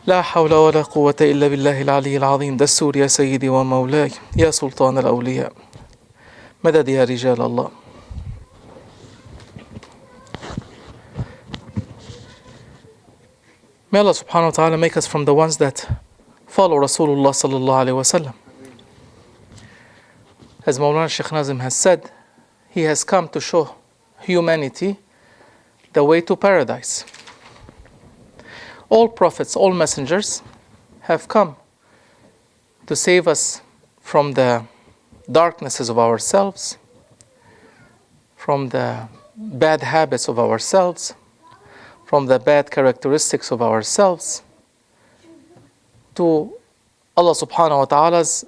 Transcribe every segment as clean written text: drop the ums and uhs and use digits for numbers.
لا حول ولا قوة إلا بالله العلي العظيم. دستور يا سيدي ومولاي يا سلطان الأولياء. مدد يا رجال الله. May Allah subhanahu wa ta'ala make us from the ones that follow Rasulullah sallallahu alayhi wa sallam. As Mawlana Shaykh Nazim has said, he has come to show humanity the way to paradise. All prophets, all messengers have come to save us from the darknesses of ourselves, from the bad habits of ourselves, from the bad characteristics of ourselves, to Allah subhanahu wa ta'ala's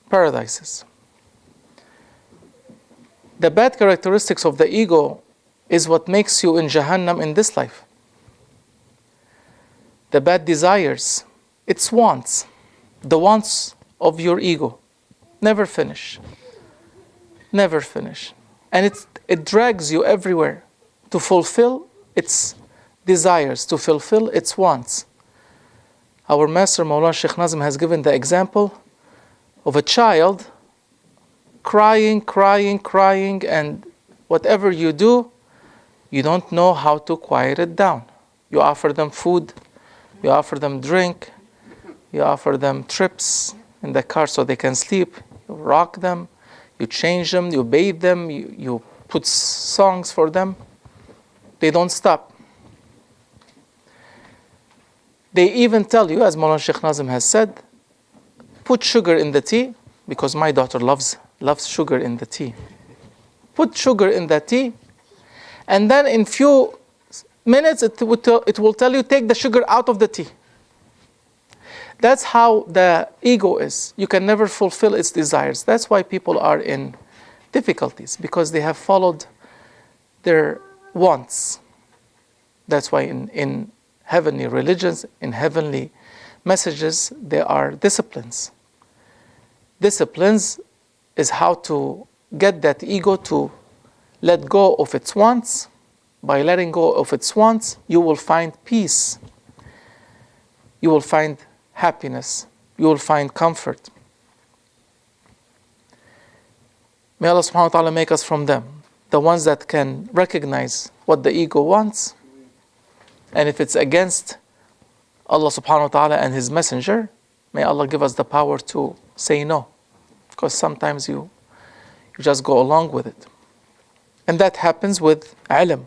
paradises. The bad characteristics of the ego is what makes you in Jahannam in this life. The bad desires, its wants, the wants of your ego, never finish. Never finish. And it drags you everywhere to fulfill its desires, to fulfill its wants. Our master Mawlana Shaykh Nazim has given the example of a child crying, and whatever you do, you don't know how to quiet it down. You offer them food, you offer them drink, you offer them trips in the car so they can sleep, you rock them, you change them, you bathe them, you put songs for them. They don't stop. They even tell you, as Mawlana Shaykh Nazim has said, put sugar in the tea, because my daughter loves sugar in the tea. Put sugar in the tea, and then in few minutes it will tell you, take the sugar out of the tea. That's how the ego is. You can never fulfill its desires. That's why people are in difficulties, because they have followed their wants. That's why in heavenly religions, in heavenly messages, there are disciplines. Disciplines is how to get that ego to let go of its wants. By letting go of its wants, you will find peace. You will find happiness. You will find comfort. May Allah subhanahu wa ta'ala make us from them, the ones that can recognize what the ego wants, and if it's against Allah subhanahu wa ta'ala and His Messenger, may Allah give us the power to say no. Because sometimes you just go along with it. And that happens with ilm.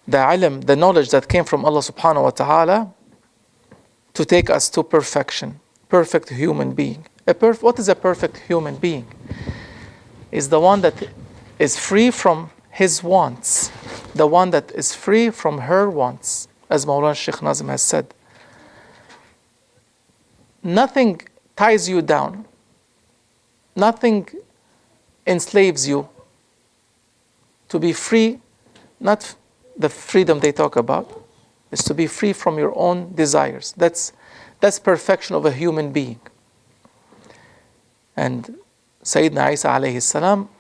The ilm, the knowledge that came from Allah subhanahu wa ta'ala to take us to perfection, perfect human being. What is a perfect human being? Is the one that is free from his wants, the one that is free from her wants, as Mawlana Shaykh Nazim has said. Nothing ties you down. Nothing enslaves you. To be free, not the freedom they talk about, is to be free from your own desires. That's perfection of a human being. And Sayyidina Isa alayhi salam,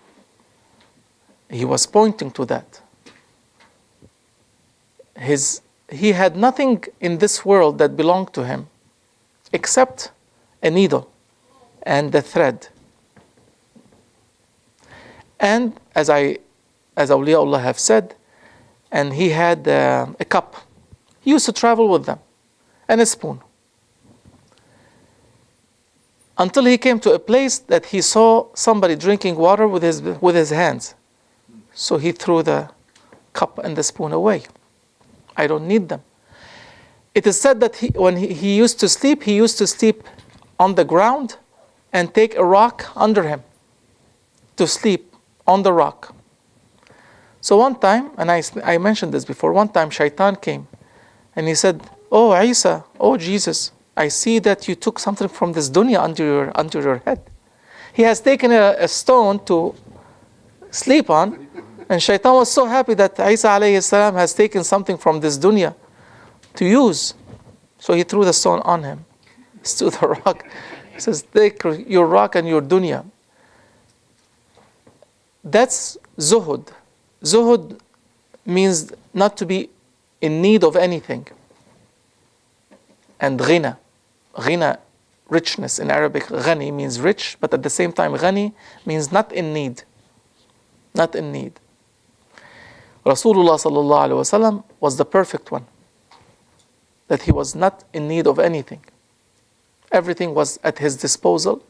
he was pointing to that. He had nothing in this world that belonged to him except a needle and the thread. And as awliyaullah have said, and he had a cup. He used to travel with them, and a spoon. Until he came to a place that he saw somebody drinking water with his hands. So he threw the cup and the spoon away. I don't need them. It is said that when he used to sleep on the ground and take a rock under him to sleep on the rock. So one time, and I mentioned this before, one time Shaitan came and he said, "Oh Isa, oh Jesus, I see that you took something from this dunya under your head." He has taken a stone to sleep on, and Shaitan was so happy that Isa alayhi salam has taken something from this dunya to use. So he threw the stone on him. He stood the rock. He says, "Take your rock and your dunya." That's zuhud. Zuhud means not to be in need of anything. and ghina. Ghina, richness. In Arabic, ghani means rich, but at the same time, ghani means not in need. Not in need. Rasulullah sallallahu alaihi wasallam was the perfect one. That he was not in need of anything. Everything was at his disposal,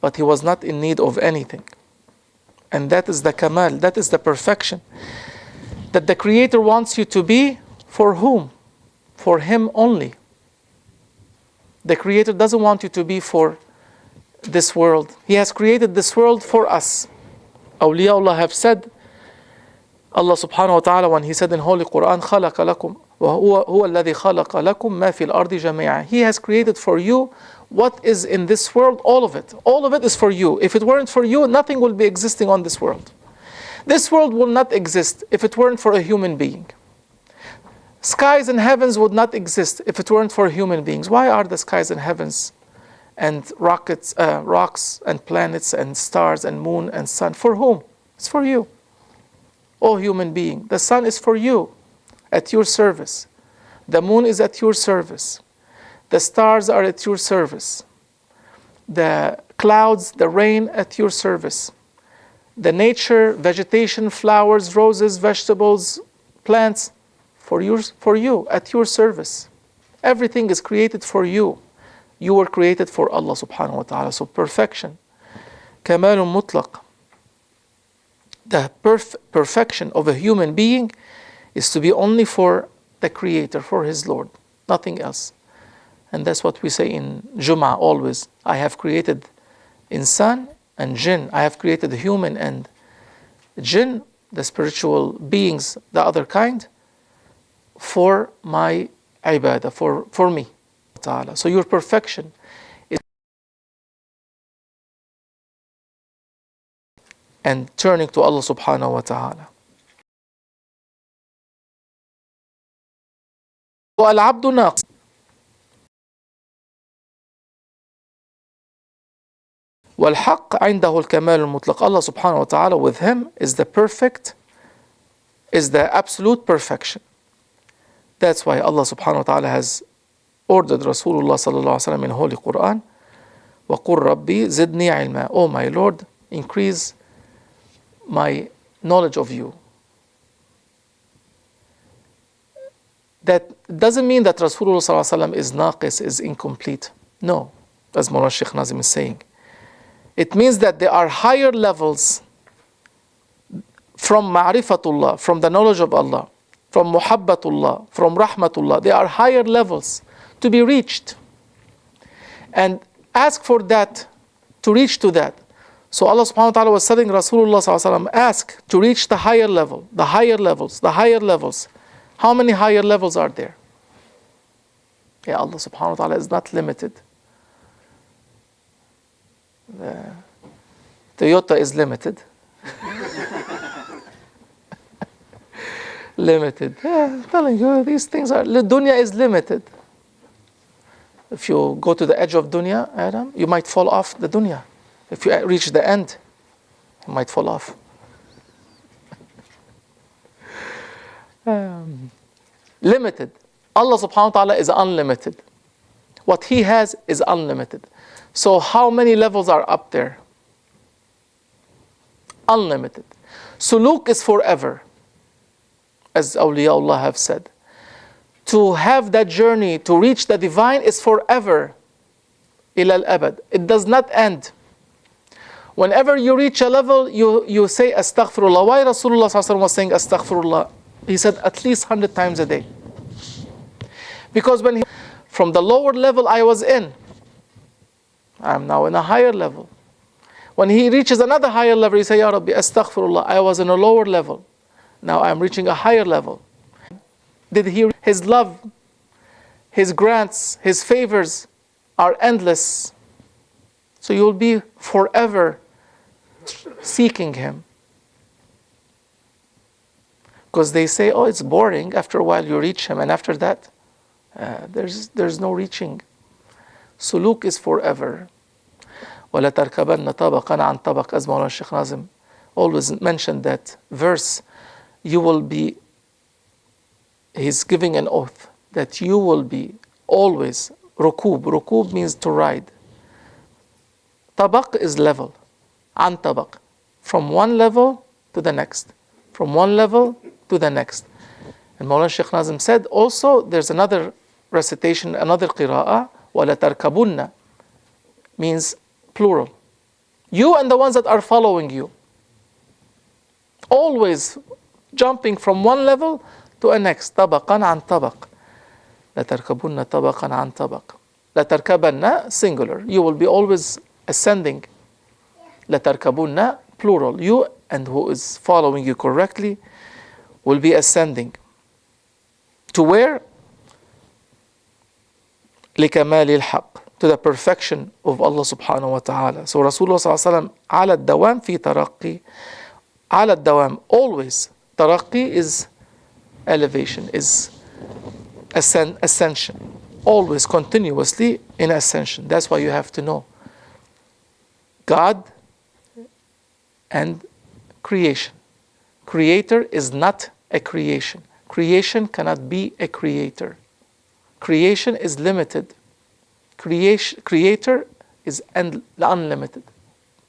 but he was not in need of anything. And that is the kamal, that is the perfection. That the Creator wants you to be for whom? For Him only. The Creator doesn't want you to be for this world. He has created this world for us. Awliyaullah have said, Allah subhanahu wa ta'ala, when He said in Holy Quran, خَلَقَ لَكُمْ وَهُوَ الَّذِي خَلَقَ لَكُمْ مَا فِي الْأَرْضِ جَمِيعًا. He has created for you what is in this world, all of it. All of it is for you. If it weren't for you, nothing will be existing on this world. This world will not exist if it weren't for a human being. Skies and heavens would not exist if it weren't for human beings. Why are the skies and heavens and rocks and planets and stars and moon and sun? For whom? It's for you. Oh human being, the sun is for you, at your service. The moon is at your service. The stars are at your service. The clouds, the rain at your service. The nature, vegetation, flowers, roses, vegetables, plants, for you, at your service. Everything is created for you. You were created for Allah subhanahu wa ta'ala. So perfection. Kamalun mutlaq. The perfection of a human being is to be only for the Creator, for His Lord, nothing else. And that's what we say in Jum'ah always. I have created insan and jinn. I have created human and jinn, the spiritual beings, the other kind, for my ibadah, for me. So your perfection is and turning to Allah subhanahu wa ta'ala. وَالْعَبْدُ نَاقِصٌ. وَالْحَقِّ عِنْدَهُ الْكَمَالُ الْمُطْلَقِ. Allah subhanahu wa ta'ala, with Him, is the perfect, is the absolute perfection. That's why Allah subhanahu wa ta'ala has ordered Rasulullah sallallahu alaihi wasallam in Holy Quran, وَقُلْ رَبِّي زِدْنِي عِلْمًا. Oh my Lord, increase my knowledge of you. That doesn't mean that Rasulullah sallallahu alaihi wasallam is naqis, is incomplete. No, as Mawlana Shaykh Nazim is saying. It means that there are higher levels from ma'rifatullah, from the knowledge of Allah, from muhabbatullah, from rahmatullah. There are higher levels to be reached. And ask for that, to reach to that. So Allah subhanahu wa ta'ala was telling Rasulullah sallallahu alaihi wasallam, ask to reach the higher level, the higher levels, the higher levels. How many higher levels are there? Yeah, Allah subhanahu wa ta'ala is not limited. Toyota is limited. Limited. Yeah, I'm telling you, these things are, dunya is limited. If you go to the edge of dunya, Adam, you might fall off the dunya. If you reach the end, you might fall off. Limited. Allah subhanahu wa ta'ala is unlimited. What He has is unlimited. So how many levels are up there? Unlimited. Suluk is forever, as awliyaullah have said. To have that journey, to reach the divine is forever. Ila al-abad. It does not end. Whenever you reach a level, you say astaghfirullah. Why Rasulullah sallallahu alaihi wasallam was saying astaghfirullah? He said at least 100 times a day. Because from the lower level I was in, I'm now in a higher level. When he reaches another higher level, he says, Ya Rabbi, astaghfirullah, I was in a lower level. Now I'm reaching a higher level. Did he? His love, His grants, His favors are endless. So you'll be forever seeking Him. Because they say, oh, it's boring. After a while you reach Him, and after that, there's no reaching. Suluk is forever. وَلَتَرْكَبَنَّ طَبَقًا عَنْ طَبَقٍ. As Mawlana Shaykh Nazim always mentioned that verse, you will be, he's giving an oath that you will be always rukub. Rukub means to ride. Tabaq is level. An tabaq. From one level to the next. From one level to the next. And Mawlana Shaykh Nazim said also there's another recitation, another qira'ah, وَلَا تَرْكَبُنَّ means plural. You and the ones that are following you. Always jumping from one level to a next. طَبَقًا عَنْ طَبَقٍ لَا تَرْكَبُنَّ طَبَقًا عَنْ طَبَقٍ لَا تَرْكَبَنَّ singular. You will be always ascending. لَا تَرْكَبُنَّ plural. You and who is following you correctly will be ascending. To where? لِكَمَالِ الْحَقِّ to the perfection of Allah subhanahu wa ta'ala. So Rasulullah sallallahu alayhi wa sallam على الدوام في ترقي. على الدوام always. Taraqi is elevation, is ascension. Always continuously in ascension. That's why you have to know God and creation. Creator is not a creation. Creation cannot be a creator. Creation is limited. Creator is unlimited.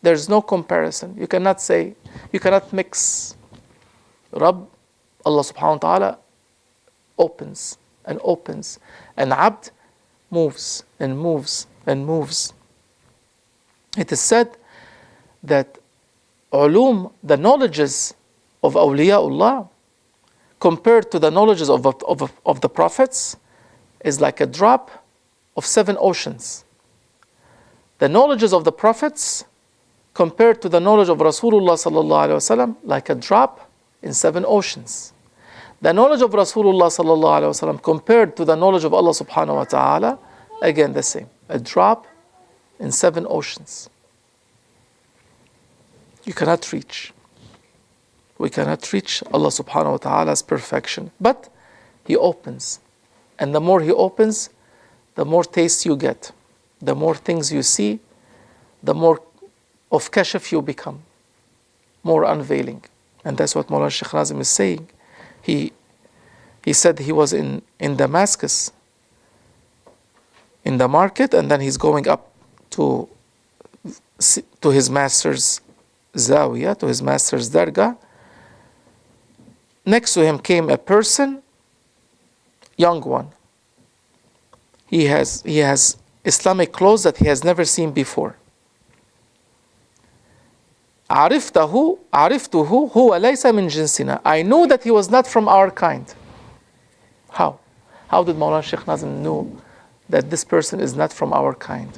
There's no comparison. You cannot say, you cannot mix. Rabb, Allah subhanahu wa ta'ala opens and opens. And Abd moves and moves and moves. It is said that ulum, the knowledges of awliyaullah, compared to the knowledges of the prophets, is like a drop of 7 oceans. The knowledges of the prophets compared to the knowledge of Rasulullah sallallahu alaihi wasallam, like a drop in 7 oceans. The knowledge of Rasulullah sallallahu alaihi wasallam compared to the knowledge of Allah subhanahu wa ta'ala, again the same, a drop in 7 oceans. You cannot reach. We cannot reach Allah subhanahu wa ta'ala's perfection. But He opens. And the more He opens, the more taste you get. The more things you see, the more of kashf you become. More unveiling. And that's what Mawlana Shaykh Nazim is saying. He said he was in Damascus, in the market, and then he's going up to his master's Zawiya, to his master's Dargah. Next to him came a person, young one. He has Islamic clothes that he has never seen before. عرفته هو ليس من جنسنا. I knew that he was not from our kind. How? How did Mawlana Shaykh Nazim know that this person is not from our kind?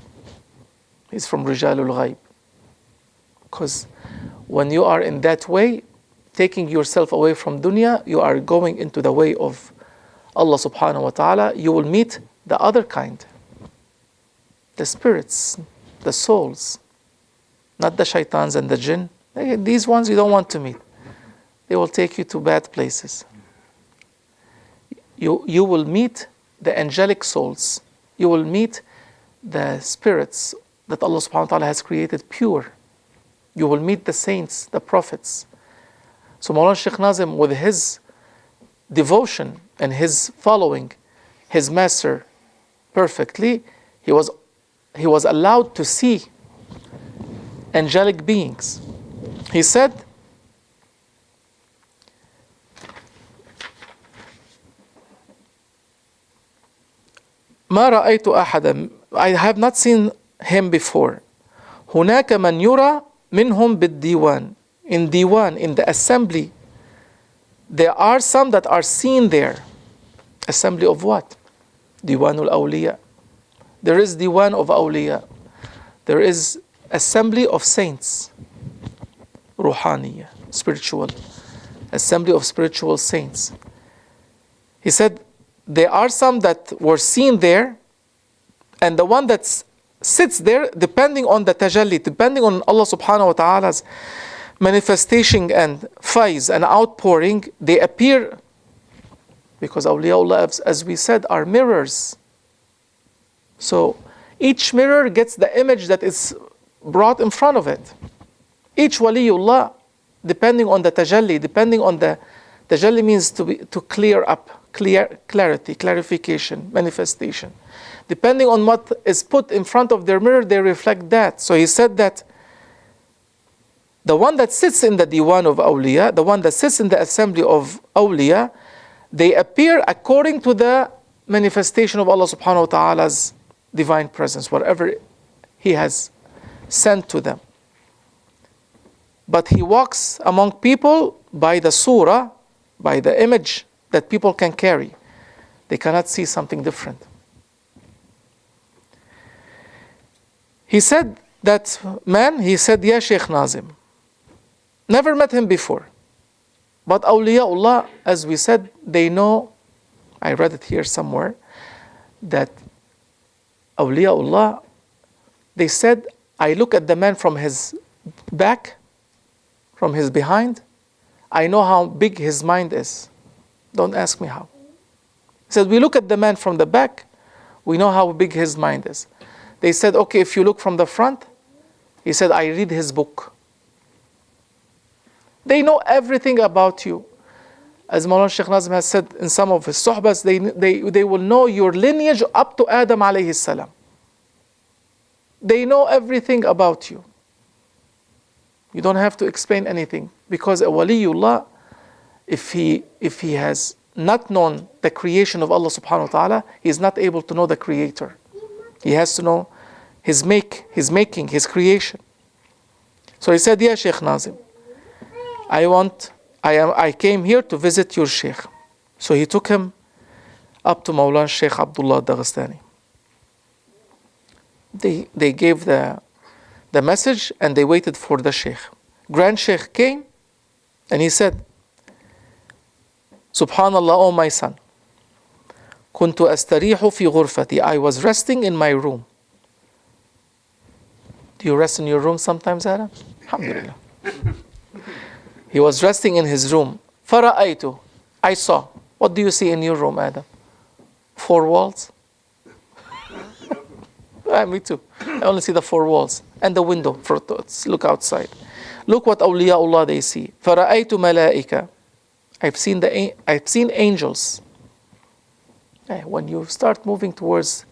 He's from Rijalul Ghaib. Because when you are in that way, taking yourself away from dunya, you are going into the way of Allah subhanahu wa ta'ala. You will meet the other kind. The spirits, the souls. Not the shaitans and the jinn. These ones you don't want to meet. They will take you to bad places. You will meet the angelic souls. You will meet the spirits that Allah subhanahu wa ta'ala has created pure. You will meet the saints, the prophets. So Mawlana Shaykh Nazim, with his devotion and his following his master perfectly, he was allowed to see angelic beings. He said, ما رأيت أحدا, I have not seen him before. هناك من يرى منهم بالديوان. In diwan, in the assembly, there are some that are seen there. Assembly of what? Diwanul Awliya. There is diwan of awliya. There is assembly of saints. Ruhaniya, spiritual. Assembly of spiritual saints. He said, there are some that were seen there, and the one that sits there, depending on the tajalli, depending on Allah subhanahu wa ta'ala's manifestation and faiz and outpouring, they appear, because awliyaullah, as we said, are mirrors. So each mirror gets the image that is brought in front of it. Each waliullah, depending on the tajalli, depending on the Tajalli means to clear up, clarity, clarification, manifestation. Depending on what is put in front of their mirror, they reflect that. So he said that the one that sits in the diwan of awliya, the one that sits in the assembly of awliya, they appear according to the manifestation of Allah subhanahu wa ta'ala's divine presence, whatever He has sent to them. But He walks among people by the surah, by the image that people can carry. They cannot see something different. He said that man, he said, Ya Shaykh Nazim. Never met him before. But awliyaullah, as we said, they know, I read it here somewhere, that awliyaullah, they said, I look at the man from his back, from his behind, I know how big his mind is. Don't ask me how. He said, we look at the man from the back, we know how big his mind is. They said, okay, if you look from the front, he said, I read his book. They know everything about you. As Mawlana Shaykh Nazim has said in some of his suhbas, they will know your lineage up to Adam alayhi salam. They know everything about you. You don't have to explain anything, because a waliullah, if he has not known the creation of Allah subhanahu wa ta'ala, he is not able to know the creator. He has to know his making, his creation. So he said, Ya Shaykh Nazim, I came here to visit your Shaykh. So he took him up to Mawlana Shaykh Abdullah Daghestani. They gave the message and they waited for the Shaykh. Grand Shaykh came and he said, Subhanallah, oh my son, kuntu astarihu fi ghurfati. I was resting in my room. Do you rest in your room sometimes, Adam? Alhamdulillah. He was resting in his room. Fara'aytu. I saw. What do you see in your room, Adam? 4 walls? Me too. I only see the 4 walls and the window for to look outside. Look what awliyaullah they see. Fara'aytu malaika. I've seen angels. When you start moving towards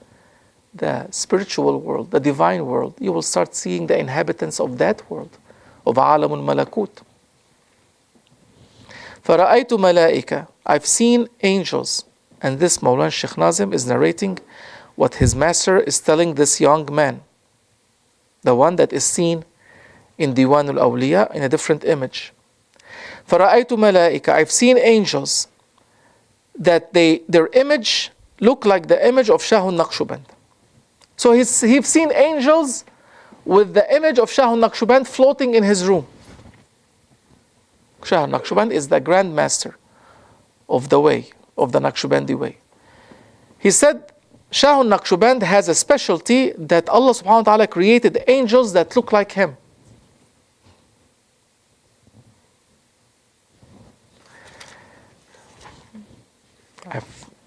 the spiritual world, the divine world, you will start seeing the inhabitants of that world, of alamul malakut. Fara'aytu malaika. I've seen angels. And this Mawlana Shaykh Nazim is narrating what his master is telling this young man, the one that is seen in Diwanul Awliya in a different image. Fara'aytu malaika. I've seen angels that their image look like the image of Shah al-Naqshband. So he's seen angels with the image of Shah al-Naqshband floating in his room. Shah al-Naqshband is the grand master of the way, of the Naqshbandi way. He said Shah al-Naqshband has a specialty that Allah subhanahu wa ta'ala created angels that look like him.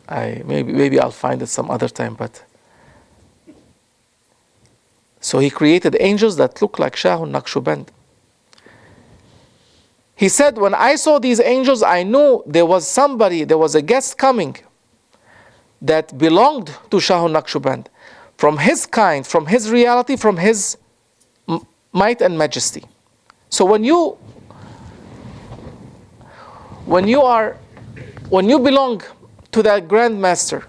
Maybe I'll find it some other time, but so he created angels that look like Shah al-Naqshband. He said, when I saw these angels, I knew there was a guest coming that belonged to Shah al-Naqshband, from his kind, from his reality, from his might and majesty. So when you belong to that grand master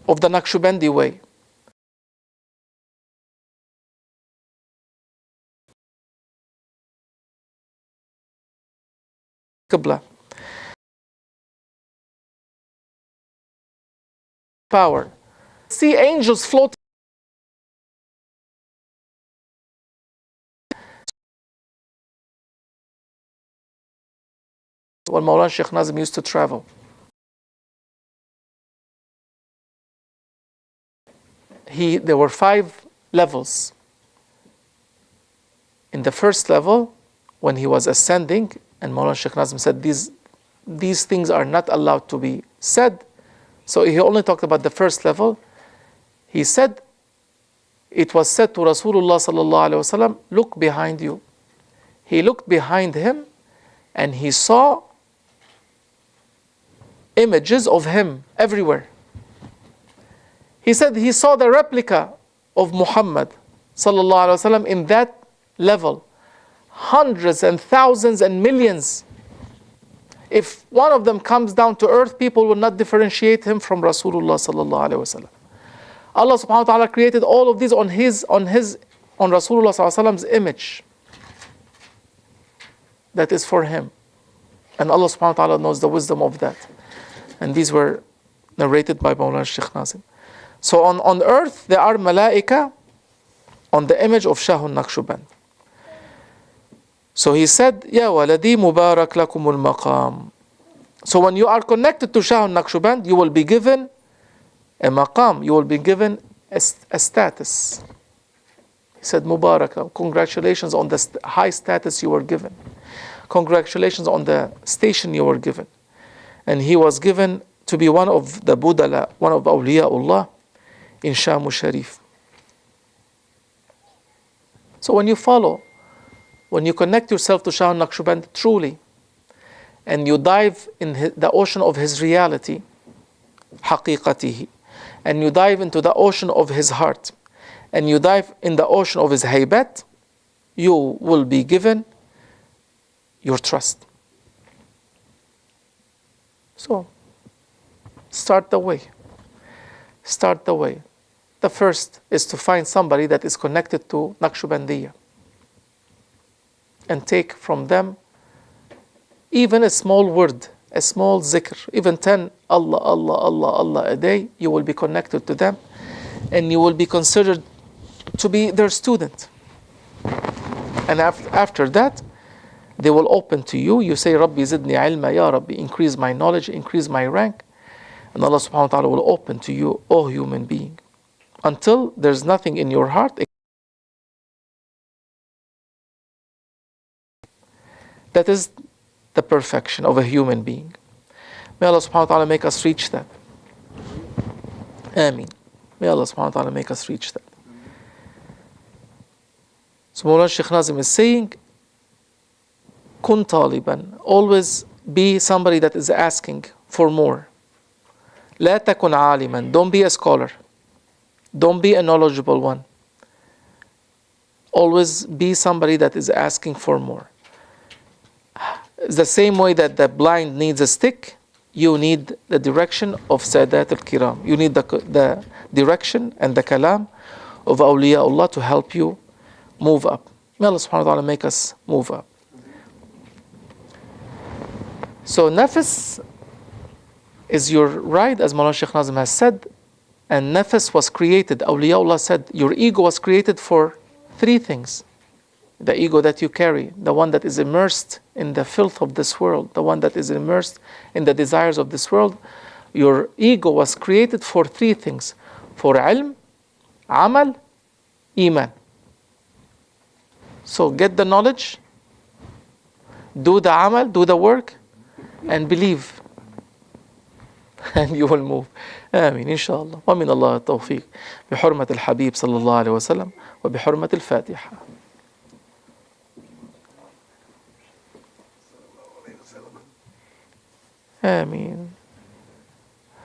of the Naqshbandi way, Qibla, power, see angels floating. When Mawlana Shaykh Nazim used to travel, there were 5 levels. In the first level, when he was ascending, and Mawlana Shaykh Nazim said these things are not allowed to be said, so he only talked about the first level. He said, it was said to Rasulullah sallallahu alaihi wasallam, look behind you. He looked behind him and he saw images of him everywhere. He said he saw the replica of Muhammad sallallahu alaihi wasallam in that level. Hundreds and thousands and millions. If one of them comes down to earth, people will not differentiate him from Rasulullah sallallahu alaihi wasallam. Allah subhanahu wa ta'ala created all of these on Rasulullah sallallahu alaihi wasallam's image. That is for him. And Allah subhanahu wa ta'ala knows the wisdom of that. And these were narrated by Mawlana Shaykh Nazim. So on earth, there are malaika on the image of Shah al-Naqshband. So he said, Ya waladi mubarak lakumul maqam. So when you are connected to Shah al-Naqshband, you will be given a maqam. You will be given a status. He said, Mubarak, congratulations on the high status you were given. Congratulations on the station you were given. And he was given to be one of the Budala, one of Awliyaullah in Sham Sharif. So when you follow, when you connect yourself to Shah al-Naqshband truly, and you dive in the ocean of his reality, haqiqatihi, and you dive into the ocean of his heart, and you dive in the ocean of his haybat, you will be given your trust. So, start the way. Start the way. The first is to find somebody that is connected to Naqshbandiyya and take from them even a small word, a small zikr, even 10 Allah, Allah, Allah, Allah a day. You will be connected to them and you will be considered to be their student. And after that, they will open to you. You say, Rabbi zidni ilma, Ya Rabbi, increase my knowledge, increase my rank. And Allah subhanahu wa ta'ala will open to you, O human being, until there's nothing in your heart. That is the perfection of a human being. May Allah subhanahu wa ta'ala make us reach that. Ameen. May Allah subhanahu wa ta'ala make us reach that. So Mawlana Shaykh Nazim is saying, Kun taliban, always be somebody that is asking for more. La takun aliman, don't be a scholar. Don't be a knowledgeable one. Always be somebody that is asking for more. It's the same way that the blind needs a stick, you need the direction of Sadat al-Kiram. You need the direction and the kalam of Awliyaullah to help you move up. May Allah subhanahu wa ta'ala make us move up. So nafs is your ride, as Mawlana Shaykh Nazim has said, and nafs was created, Awliyaullah said, your ego was created for three things. The ego that you carry, the one that is immersed in the filth of this world, the one that is immersed in the desires of this world. Your ego was created for three things: for ilm, amal, iman. So get the knowledge, do the amal, do the work, and believe. And you will move. آمين إن شاء الله. ومن الله التوفيق بحرمة الحبيب صلى الله عليه وسلم وبحرمة الفاتحة. آمين.